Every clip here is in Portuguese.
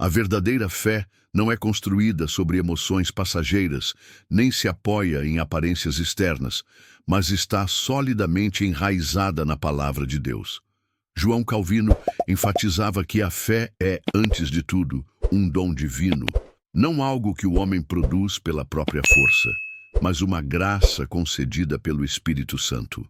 A verdadeira fé não é construída sobre emoções passageiras, nem se apoia em aparências externas, mas está solidamente enraizada na palavra de Deus. João Calvino enfatizava que a fé é, antes de tudo, um dom divino, não algo que o homem produz pela própria força, mas uma graça concedida pelo Espírito Santo.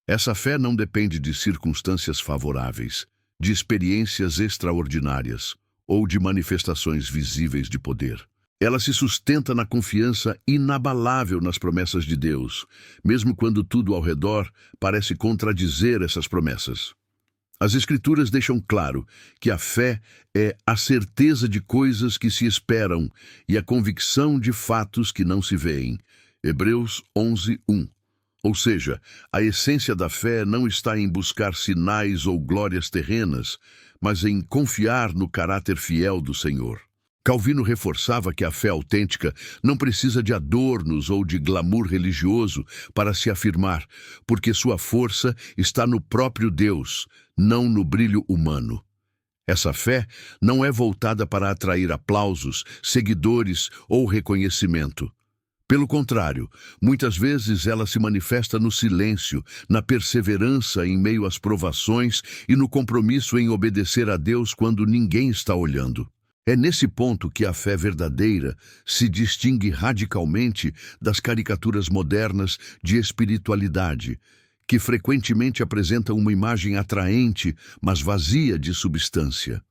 Essa fé não depende de circunstâncias favoráveis, de experiências extraordinárias ou de manifestações visíveis de poder. Ela se sustenta na confiança inabalável nas promessas de Deus, mesmo quando tudo ao redor parece contradizer essas promessas. As Escrituras deixam claro que a fé é a certeza de coisas que se esperam e a convicção de fatos que não se veem. Hebreus 11:1. Ou seja, a essência da fé não está em buscar sinais ou glórias terrenas, mas em confiar no caráter fiel do Senhor. Calvino reforçava que a fé autêntica não precisa de adornos ou de glamour religioso para se afirmar, porque sua força está no próprio Deus, não no brilho humano. Essa fé não é voltada para atrair aplausos, seguidores ou reconhecimento. Pelo contrário, muitas vezes ela se manifesta no silêncio, na perseverança em meio às provações e no compromisso em obedecer a Deus quando ninguém está olhando. É nesse ponto que a fé verdadeira se distingue radicalmente das caricaturas modernas de espiritualidade, que frequentemente apresentam uma imagem atraente, mas vazia de substância.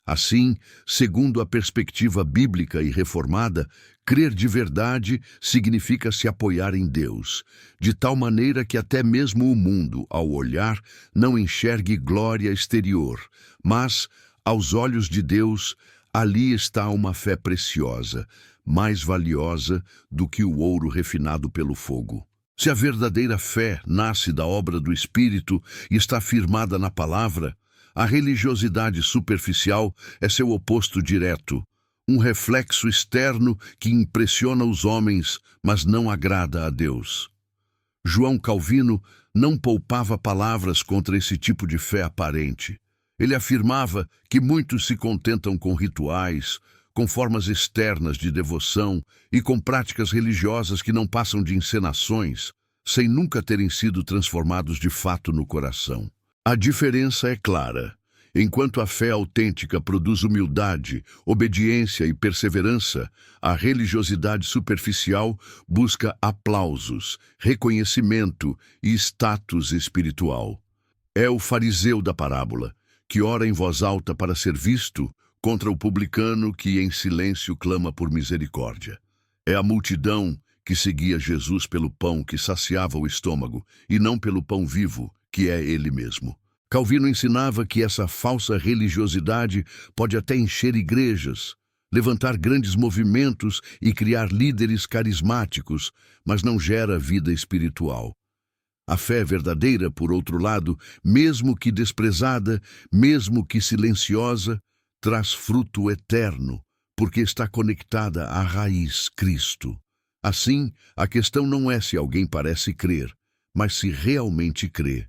Assim, segundo a perspectiva bíblica e reformada, crer de verdade significa se apoiar em Deus, de tal maneira que até mesmo o mundo, ao olhar, não enxergue glória exterior, mas, aos olhos de Deus, ali está uma fé preciosa, mais valiosa do que o ouro refinado pelo fogo. Se a verdadeira fé nasce da obra do Espírito e está firmada na palavra, a religiosidade superficial é seu oposto direto, um reflexo externo que impressiona os homens, mas não agrada a Deus. João Calvino não poupava palavras contra esse tipo de fé aparente. Ele afirmava que muitos se contentam com rituais, com formas externas de devoção e com práticas religiosas que não passam de encenações, sem nunca terem sido transformados de fato no coração. A diferença é clara. Enquanto a fé autêntica produz humildade, obediência e perseverança, a religiosidade superficial busca aplausos, reconhecimento e status espiritual. É o fariseu da parábola, que ora em voz alta para ser visto, contra o publicano que em silêncio clama por misericórdia. É a multidão que seguia Jesus pelo pão que saciava o estômago, e não pelo pão vivo, que é ele mesmo. Calvino ensinava que essa falsa religiosidade pode até encher igrejas, levantar grandes movimentos e criar líderes carismáticos, mas não gera vida espiritual. A fé verdadeira, por outro lado, mesmo que desprezada, mesmo que silenciosa, traz fruto eterno, porque está conectada à raiz Cristo. Assim, a questão não é se alguém parece crer, mas se realmente crê.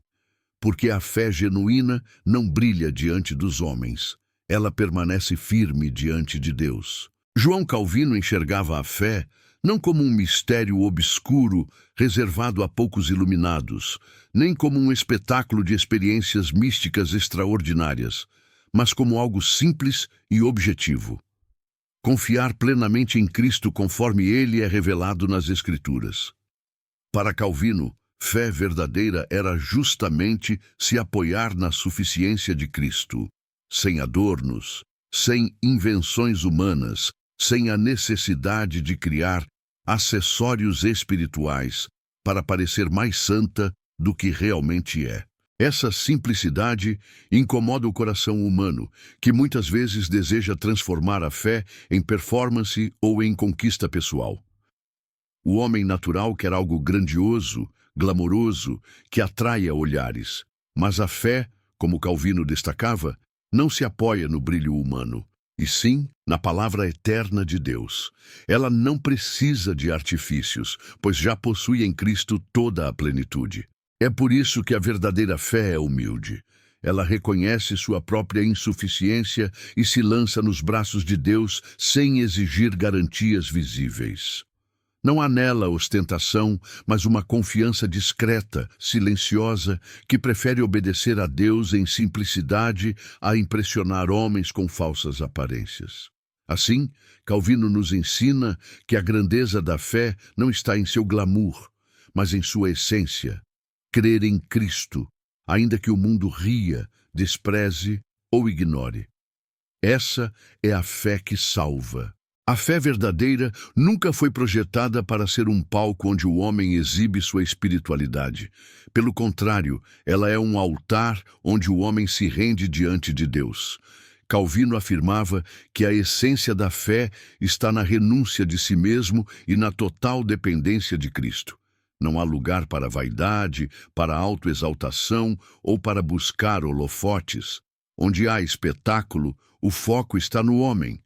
Porque a fé genuína não brilha diante dos homens. Ela permanece firme diante de Deus. João Calvino enxergava a fé não como um mistério obscuro reservado a poucos iluminados, nem como um espetáculo de experiências místicas extraordinárias, mas como algo simples e objetivo. Confiar plenamente em Cristo conforme ele é revelado nas Escrituras. Para Calvino, fé verdadeira era justamente se apoiar na suficiência de Cristo, sem adornos, sem invenções humanas, sem a necessidade de criar acessórios espirituais para parecer mais santa do que realmente é. Essa simplicidade incomoda o coração humano, que muitas vezes deseja transformar a fé em performance ou em conquista pessoal. O homem natural quer algo grandioso, glamouroso, que atraia olhares. Mas a fé, como Calvino destacava, não se apoia no brilho humano, e sim na palavra eterna de Deus. Ela não precisa de artifícios, pois já possui em Cristo toda a plenitude. É por isso que a verdadeira fé é humilde. Ela reconhece sua própria insuficiência e se lança nos braços de Deus sem exigir garantias visíveis. Não há nela ostentação, mas uma confiança discreta, silenciosa, que prefere obedecer a Deus em simplicidade a impressionar homens com falsas aparências. Assim, Calvino nos ensina que a grandeza da fé não está em seu glamour, mas em sua essência: crer em Cristo, ainda que o mundo ria, despreze ou ignore. Essa é a fé que salva. A fé verdadeira nunca foi projetada para ser um palco onde o homem exibe sua espiritualidade. Pelo contrário, ela é um altar onde o homem se rende diante de Deus. Calvino afirmava que a essência da fé está na renúncia de si mesmo e na total dependência de Cristo. Não há lugar para vaidade, para autoexaltação ou para buscar holofotes. Onde há espetáculo, o foco está no homem.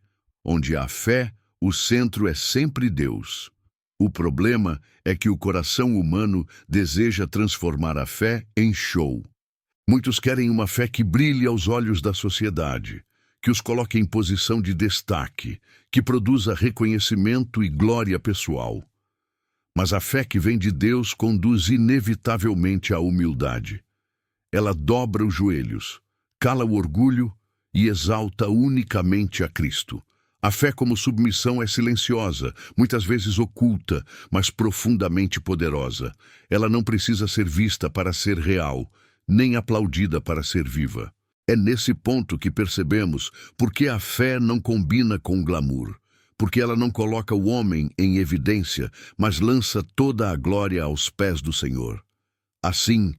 Onde há fé, o centro é sempre Deus. O problema é que o coração humano deseja transformar a fé em show. Muitos querem uma fé que brilhe aos olhos da sociedade, que os coloque em posição de destaque, que produza reconhecimento e glória pessoal. Mas a fé que vem de Deus conduz inevitavelmente à humildade. Ela dobra os joelhos, cala o orgulho e exalta unicamente a Cristo. A fé como submissão é silenciosa, muitas vezes oculta, mas profundamente poderosa. Ela não precisa ser vista para ser real, nem aplaudida para ser viva. É nesse ponto que percebemos por que a fé não combina com glamour, porque ela não coloca o homem em evidência, mas lança toda a glória aos pés do Senhor. Assim,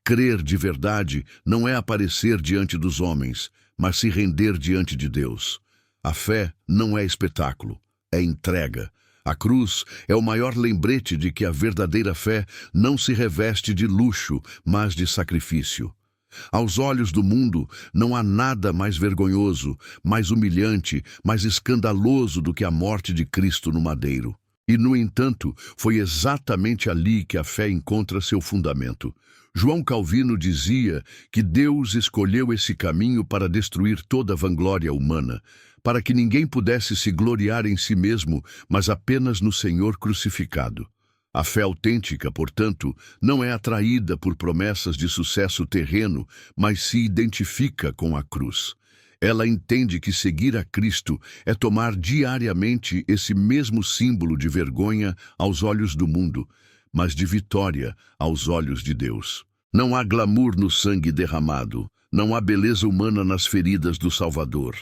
crer de verdade não é aparecer diante dos homens, mas se render diante de Deus. A fé não é espetáculo, é entrega. A cruz é o maior lembrete de que a verdadeira fé não se reveste de luxo, mas de sacrifício. Aos olhos do mundo, não há nada mais vergonhoso, mais humilhante, mais escandaloso do que a morte de Cristo no madeiro. E, no entanto, foi exatamente ali que a fé encontra seu fundamento. João Calvino dizia que Deus escolheu esse caminho para destruir toda a vanglória humana, para que ninguém pudesse se gloriar em si mesmo, mas apenas no Senhor crucificado. A fé autêntica, portanto, não é atraída por promessas de sucesso terreno, mas se identifica com a cruz. Ela entende que seguir a Cristo é tomar diariamente esse mesmo símbolo de vergonha aos olhos do mundo, mas de vitória aos olhos de Deus. Não há glamour no sangue derramado, não há beleza humana nas feridas do Salvador.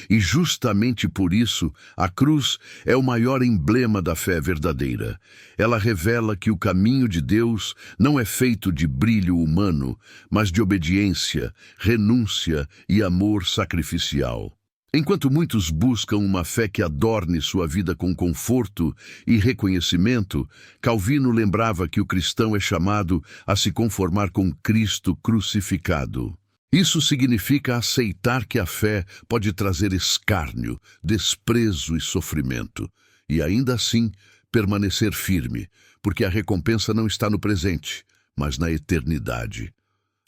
E justamente por isso, a cruz é o maior emblema da fé verdadeira. Ela revela que o caminho de Deus não é feito de brilho humano, mas de obediência, renúncia e amor sacrificial. Enquanto muitos buscam uma fé que adorne sua vida com conforto e reconhecimento, Calvino lembrava que o cristão é chamado a se conformar com Cristo crucificado. Isso significa aceitar que a fé pode trazer escárnio, desprezo e sofrimento, e ainda assim permanecer firme, porque a recompensa não está no presente, mas na eternidade.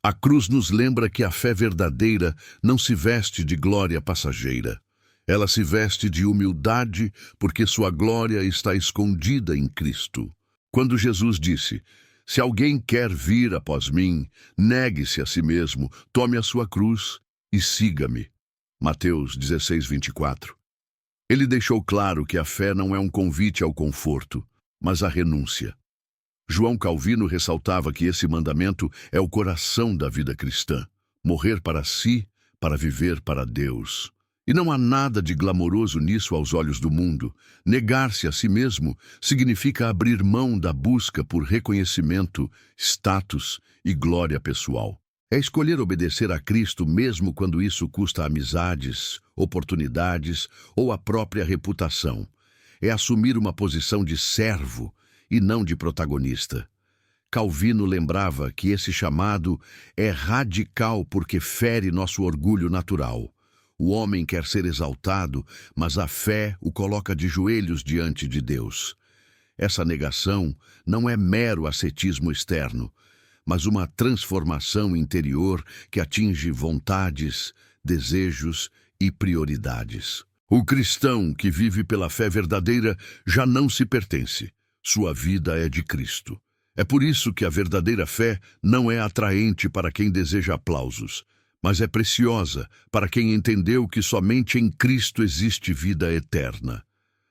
A cruz nos lembra que a fé verdadeira não se veste de glória passageira. Ela se veste de humildade, porque sua glória está escondida em Cristo. Quando Jesus disse: "Se alguém quer vir após mim, negue-se a si mesmo, tome a sua cruz e siga-me." Mateus 16:24. Ele deixou claro que a fé não é um convite ao conforto, mas à renúncia. João Calvino ressaltava que esse mandamento é o coração da vida cristã: morrer para si, para viver para Deus. E não há nada de glamouroso nisso aos olhos do mundo. Negar-se a si mesmo significa abrir mão da busca por reconhecimento, status e glória pessoal. É escolher obedecer a Cristo mesmo quando isso custa amizades, oportunidades ou a própria reputação. É assumir uma posição de servo e não de protagonista. Calvino lembrava que esse chamado é radical porque fere nosso orgulho natural. O homem quer ser exaltado, mas a fé o coloca de joelhos diante de Deus. Essa negação não é mero ascetismo externo, mas uma transformação interior que atinge vontades, desejos e prioridades. O cristão que vive pela fé verdadeira já não se pertence. Sua vida é de Cristo. É por isso que a verdadeira fé não é atraente para quem deseja aplausos, mas é preciosa para quem entendeu que somente em Cristo existe vida eterna.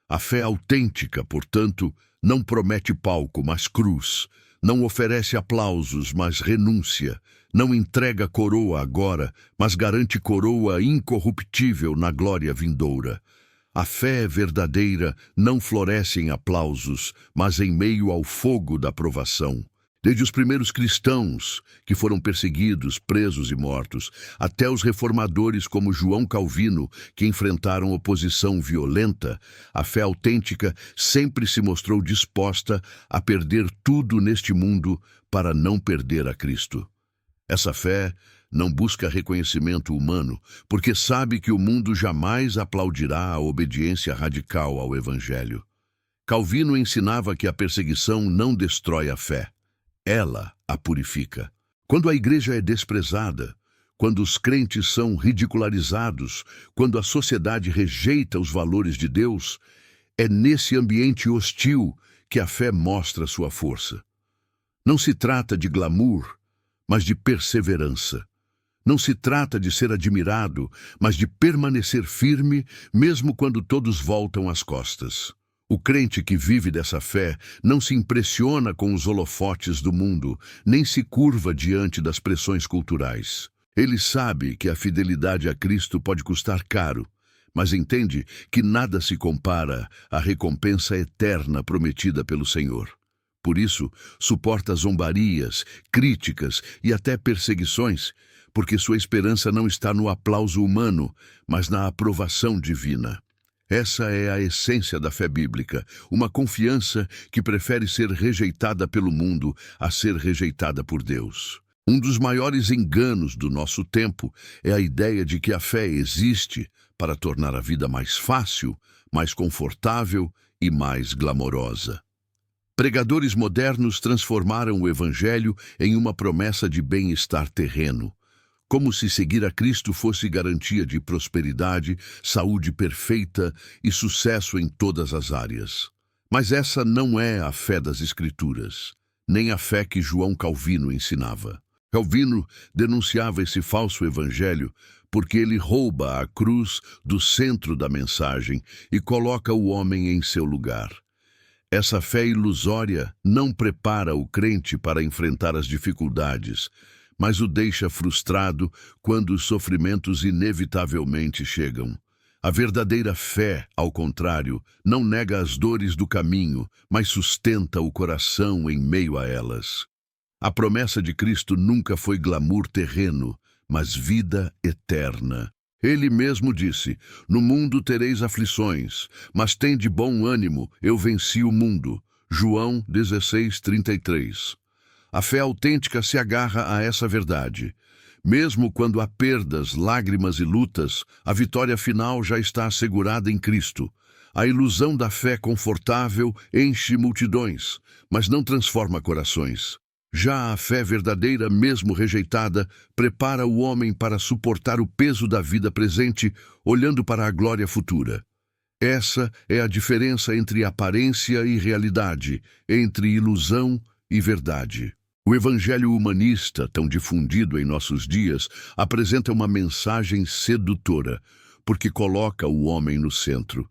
A fé autêntica, portanto, não promete palco, mas cruz. Não oferece aplausos, mas renúncia. Não entrega coroa agora, mas garante coroa incorruptível na glória vindoura. A fé verdadeira não floresce em aplausos, mas em meio ao fogo da provação. Desde os primeiros cristãos, que foram perseguidos, presos e mortos, até os reformadores como João Calvino, que enfrentaram oposição violenta, a fé autêntica sempre se mostrou disposta a perder tudo neste mundo para não perder a Cristo. Essa fé não busca reconhecimento humano, porque sabe que o mundo jamais aplaudirá a obediência radical ao Evangelho. Calvino ensinava que a perseguição não destrói a fé. Ela a purifica. Quando a igreja é desprezada, quando os crentes são ridicularizados, quando a sociedade rejeita os valores de Deus, é nesse ambiente hostil que a fé mostra sua força. Não se trata de glamour, mas de perseverança. Não se trata de ser admirado, mas de permanecer firme, mesmo quando todos voltam as costas. O crente que vive dessa fé não se impressiona com os holofotes do mundo, nem se curva diante das pressões culturais. Ele sabe que a fidelidade a Cristo pode custar caro, mas entende que nada se compara à recompensa eterna prometida pelo Senhor. Por isso, suporta zombarias, críticas e até perseguições, porque sua esperança não está no aplauso humano, mas na aprovação divina. Essa é a essência da fé bíblica, uma confiança que prefere ser rejeitada pelo mundo a ser rejeitada por Deus. Um dos maiores enganos do nosso tempo é a ideia de que a fé existe para tornar a vida mais fácil, mais confortável e mais glamourosa. Pregadores modernos transformaram o Evangelho em uma promessa de bem-estar terreno, como se seguir a Cristo fosse garantia de prosperidade, saúde perfeita e sucesso em todas as áreas. Mas essa não é a fé das Escrituras, nem a fé que João Calvino ensinava. Calvino denunciava esse falso evangelho porque ele rouba a cruz do centro da mensagem e coloca o homem em seu lugar. Essa fé ilusória não prepara o crente para enfrentar as dificuldades, mas o deixa frustrado quando os sofrimentos inevitavelmente chegam. A verdadeira fé, ao contrário, não nega as dores do caminho, mas sustenta o coração em meio a elas. A promessa de Cristo nunca foi glamour terreno, mas vida eterna. Ele mesmo disse: "No mundo tereis aflições, mas tende bom ânimo, eu venci o mundo." João 16:33. A fé autêntica se agarra a essa verdade. Mesmo quando há perdas, lágrimas e lutas, a vitória final já está assegurada em Cristo. A ilusão da fé confortável enche multidões, mas não transforma corações. Já a fé verdadeira, mesmo rejeitada, prepara o homem para suportar o peso da vida presente, olhando para a glória futura. Essa é a diferença entre aparência e realidade, entre ilusão e verdade. O evangelho humanista, tão difundido em nossos dias, apresenta uma mensagem sedutora, porque coloca o homem no centro.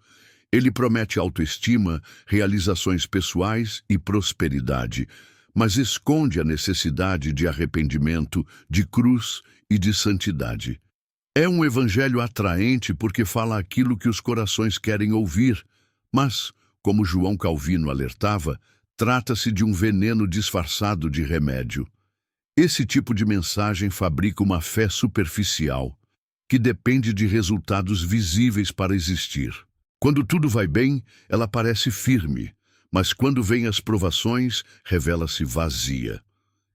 Ele promete autoestima, realizações pessoais e prosperidade, mas esconde a necessidade de arrependimento, de cruz e de santidade. É um evangelho atraente porque fala aquilo que os corações querem ouvir, mas, como João Calvino alertava, trata-se de um veneno disfarçado de remédio. Esse tipo de mensagem fabrica uma fé superficial, que depende de resultados visíveis para existir. Quando tudo vai bem, ela parece firme, mas quando vêm as provações, revela-se vazia.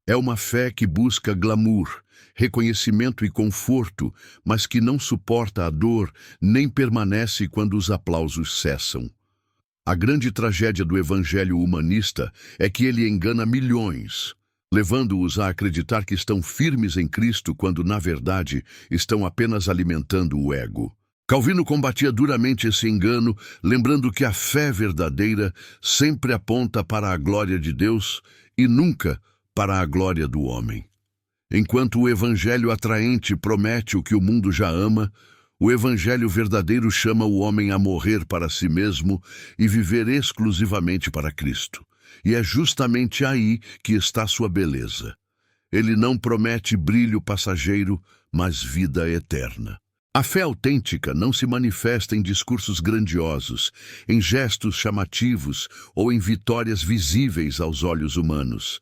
É uma fé que busca glamour, reconhecimento e conforto, mas que não suporta a dor, nem permanece quando os aplausos cessam. A grande tragédia do evangelho humanista é que ele engana milhões, levando-os a acreditar que estão firmes em Cristo quando, na verdade, estão apenas alimentando o ego. Calvino combatia duramente esse engano, lembrando que a fé verdadeira sempre aponta para a glória de Deus e nunca para a glória do homem. Enquanto o evangelho atraente promete o que o mundo já ama, o evangelho verdadeiro chama o homem a morrer para si mesmo e viver exclusivamente para Cristo. E é justamente aí que está sua beleza. Ele não promete brilho passageiro, mas vida eterna. A fé autêntica não se manifesta em discursos grandiosos, em gestos chamativos ou em vitórias visíveis aos olhos humanos.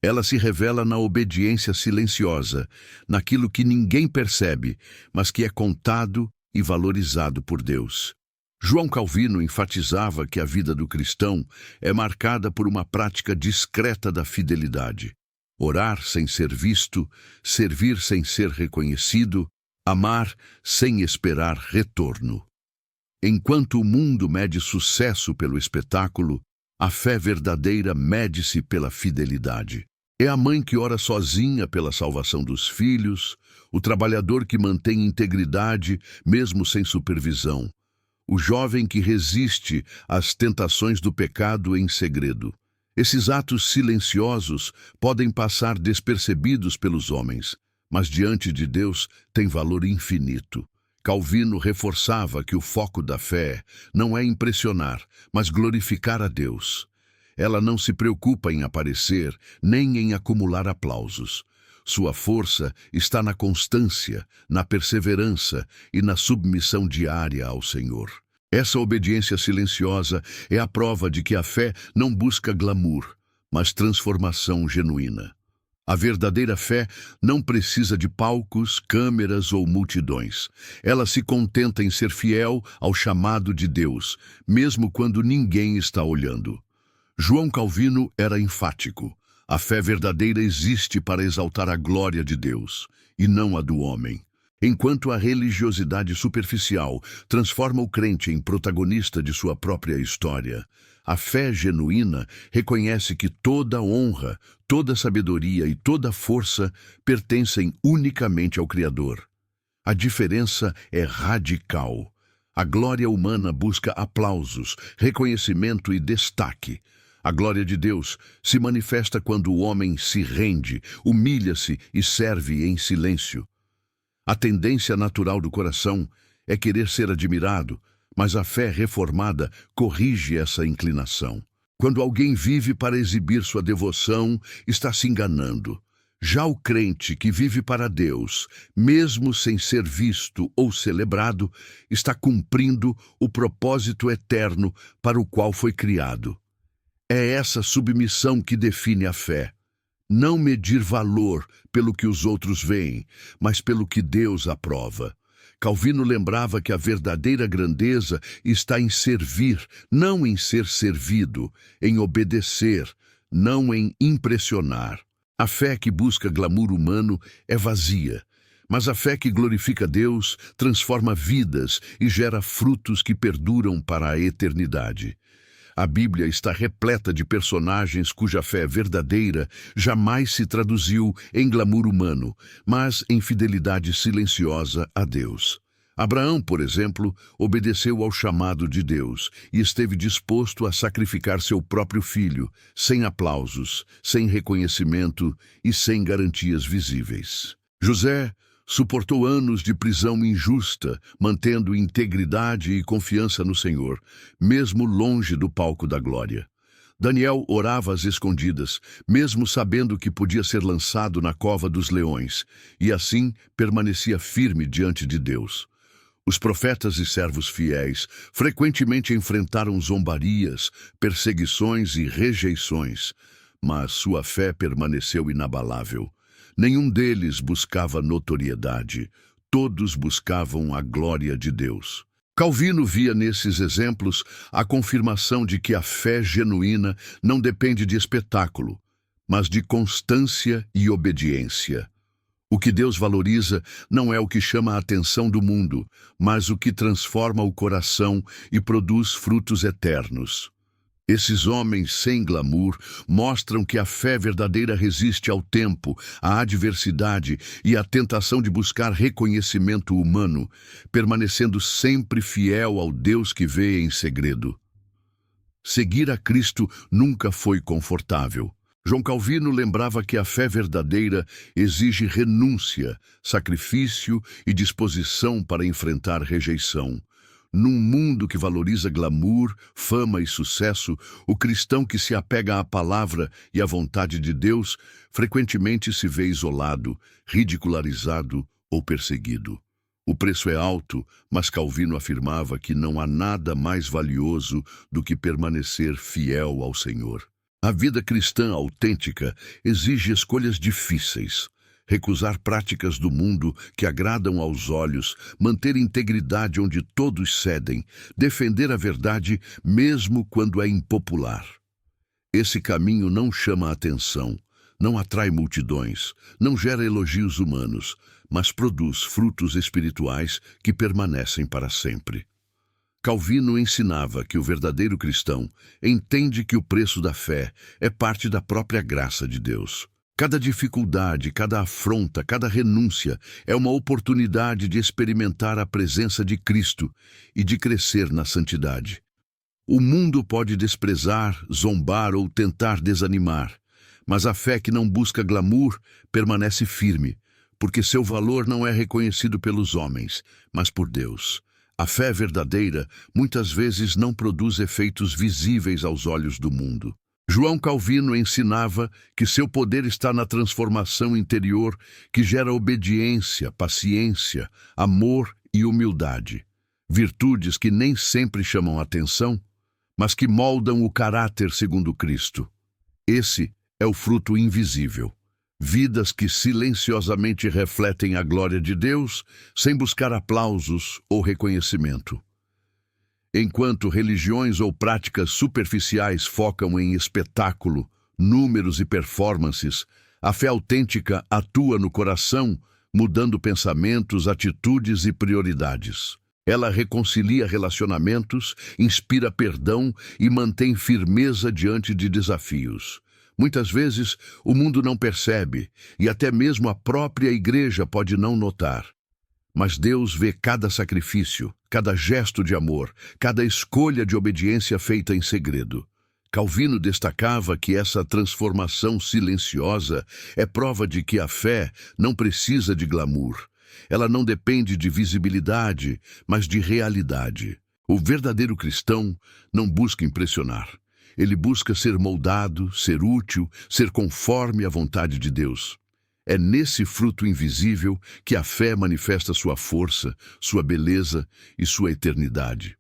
Ela se revela na obediência silenciosa, naquilo que ninguém percebe, mas que é contado e valorizado por Deus. João Calvino enfatizava que a vida do cristão é marcada por uma prática discreta da fidelidade. Orar sem ser visto, servir sem ser reconhecido, amar sem esperar retorno. Enquanto o mundo mede sucesso pelo espetáculo, a fé verdadeira mede-se pela fidelidade. É a mãe que ora sozinha pela salvação dos filhos, o trabalhador que mantém integridade mesmo sem supervisão, o jovem que resiste às tentações do pecado em segredo. Esses atos silenciosos podem passar despercebidos pelos homens, mas diante de Deus têm valor infinito. Calvino reforçava que o foco da fé não é impressionar, mas glorificar a Deus. Ela não se preocupa em aparecer, nem em acumular aplausos. Sua força está na constância, na perseverança e na submissão diária ao Senhor. Essa obediência silenciosa é a prova de que a fé não busca glamour, mas transformação genuína. A verdadeira fé não precisa de palcos, câmeras ou multidões. Ela se contenta em ser fiel ao chamado de Deus, mesmo quando ninguém está olhando. João Calvino era enfático. A fé verdadeira existe para exaltar a glória de Deus, e não a do homem. Enquanto a religiosidade superficial transforma o crente em protagonista de sua própria história, a fé genuína reconhece que toda honra, toda sabedoria e toda força pertencem unicamente ao Criador. A diferença é radical. A glória humana busca aplausos, reconhecimento e destaque. A glória de Deus se manifesta quando o homem se rende, humilha-se e serve em silêncio. A tendência natural do coração é querer ser admirado, mas a fé reformada corrige essa inclinação. Quando alguém vive para exibir sua devoção, está se enganando. Já o crente que vive para Deus, mesmo sem ser visto ou celebrado, está cumprindo o propósito eterno para o qual foi criado. É essa submissão que define a fé. Não medir valor pelo que os outros veem, mas pelo que Deus aprova. Calvino lembrava que a verdadeira grandeza está em servir, não em ser servido, em obedecer, não em impressionar. A fé que busca glamour humano é vazia, mas a fé que glorifica Deus transforma vidas e gera frutos que perduram para a eternidade. A Bíblia está repleta de personagens cuja fé verdadeira jamais se traduziu em glamour humano, mas em fidelidade silenciosa a Deus. Abraão, por exemplo, obedeceu ao chamado de Deus e esteve disposto a sacrificar seu próprio filho, sem aplausos, sem reconhecimento e sem garantias visíveis. José suportou anos de prisão injusta, mantendo integridade e confiança no Senhor, mesmo longe do palco da glória. Daniel orava às escondidas, mesmo sabendo que podia ser lançado na cova dos leões, e assim permanecia firme diante de Deus. Os profetas e servos fiéis frequentemente enfrentaram zombarias, perseguições e rejeições, mas sua fé permaneceu inabalável. Nenhum deles buscava notoriedade, todos buscavam a glória de Deus. Calvino via nesses exemplos a confirmação de que a fé genuína não depende de espetáculo, mas de constância e obediência. O que Deus valoriza não é o que chama a atenção do mundo, mas o que transforma o coração e produz frutos eternos. Esses homens sem glamour mostram que a fé verdadeira resiste ao tempo, à adversidade e à tentação de buscar reconhecimento humano, permanecendo sempre fiel ao Deus que vê em segredo. Seguir a Cristo nunca foi confortável. João Calvino lembrava que a fé verdadeira exige renúncia, sacrifício e disposição para enfrentar rejeição. Num mundo que valoriza glamour, fama e sucesso, o cristão que se apega à palavra e à vontade de Deus frequentemente se vê isolado, ridicularizado ou perseguido. O preço é alto, mas Calvino afirmava que não há nada mais valioso do que permanecer fiel ao Senhor. A vida cristã autêntica exige escolhas difíceis. Recusar práticas do mundo que agradam aos olhos, manter integridade onde todos cedem, defender a verdade mesmo quando é impopular. Esse caminho não chama atenção, não atrai multidões, não gera elogios humanos, mas produz frutos espirituais que permanecem para sempre. Calvino ensinava que o verdadeiro cristão entende que o preço da fé é parte da própria graça de Deus. Cada dificuldade, cada afronta, cada renúncia é uma oportunidade de experimentar a presença de Cristo e de crescer na santidade. O mundo pode desprezar, zombar ou tentar desanimar, mas a fé que não busca glamour permanece firme, porque seu valor não é reconhecido pelos homens, mas por Deus. A fé verdadeira muitas vezes não produz efeitos visíveis aos olhos do mundo. João Calvino ensinava que seu poder está na transformação interior que gera obediência, paciência, amor e humildade. Virtudes que nem sempre chamam atenção, mas que moldam o caráter segundo Cristo. Esse é o fruto invisível. Vidas que silenciosamente refletem a glória de Deus sem buscar aplausos ou reconhecimento. Enquanto religiões ou práticas superficiais focam em espetáculo, números e performances, a fé autêntica atua no coração, mudando pensamentos, atitudes e prioridades. Ela reconcilia relacionamentos, inspira perdão e mantém firmeza diante de desafios. Muitas vezes, o mundo não percebe, e até mesmo a própria igreja pode não notar. Mas Deus vê cada sacrifício, cada gesto de amor, cada escolha de obediência feita em segredo. Calvino destacava que essa transformação silenciosa é prova de que a fé não precisa de glamour. Ela não depende de visibilidade, mas de realidade. O verdadeiro cristão não busca impressionar. Ele busca ser moldado, ser útil, ser conforme à vontade de Deus. É nesse fruto invisível que a fé manifesta sua força, sua beleza e sua eternidade.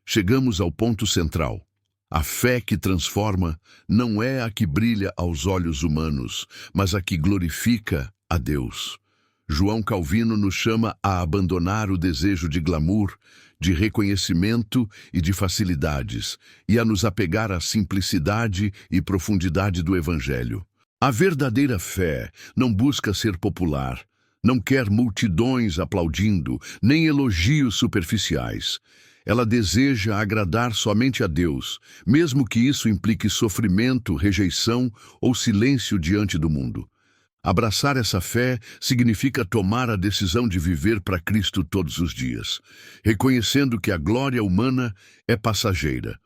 Chegamos ao ponto central. A fé que transforma não é a que brilha aos olhos humanos, mas a que glorifica a Deus. João Calvino nos chama a abandonar o desejo de glamour, de reconhecimento e de facilidades, e a nos apegar à simplicidade e profundidade do Evangelho. A verdadeira fé não busca ser popular, não quer multidões aplaudindo, nem elogios superficiais. Ela deseja agradar somente a Deus, mesmo que isso implique sofrimento, rejeição ou silêncio diante do mundo. Abraçar essa fé significa tomar a decisão de viver para Cristo todos os dias, reconhecendo que a glória humana é passageira,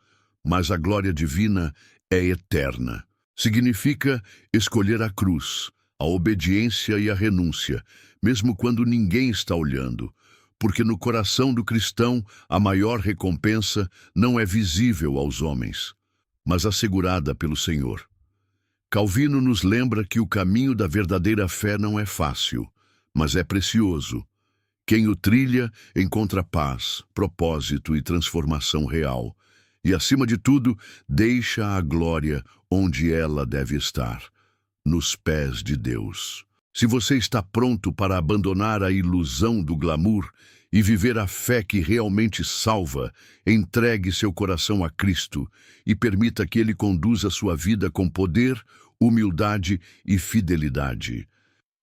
mas a glória divina é eterna. Significa escolher a cruz, a obediência e a renúncia, mesmo quando ninguém está olhando, porque no coração do cristão a maior recompensa não é visível aos homens, mas assegurada pelo Senhor. Calvino nos lembra que o caminho da verdadeira fé não é fácil, mas é precioso. Quem o trilha encontra paz, propósito e transformação real. E, acima de tudo, deixa a glória onde ela deve estar, nos pés de Deus. Se você está pronto para abandonar a ilusão do glamour e viver a fé que realmente salva, entregue seu coração a Cristo e permita que Ele conduza sua vida com poder, humildade e fidelidade.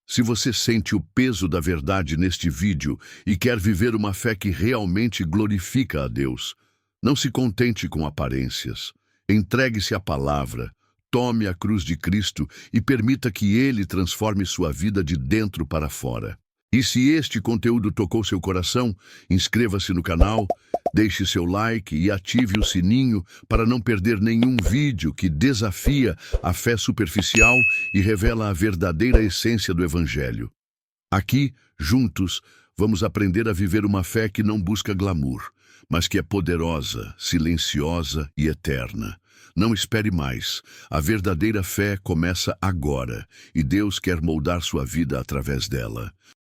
Se você sente o peso da verdade neste vídeo e quer viver uma fé que realmente glorifica a Deus, não se contente com aparências. Entregue-se à palavra, tome a cruz de Cristo e permita que Ele transforme sua vida de dentro para fora. E se este conteúdo tocou seu coração, inscreva-se no canal, deixe seu like e ative o sininho para não perder nenhum vídeo que desafia a fé superficial e revela a verdadeira essência do Evangelho. Aqui, juntos, vamos aprender a viver uma fé que não busca glamour, mas que é poderosa, silenciosa e eterna. Não espere mais. A verdadeira fé começa agora e Deus quer moldar sua vida através dela.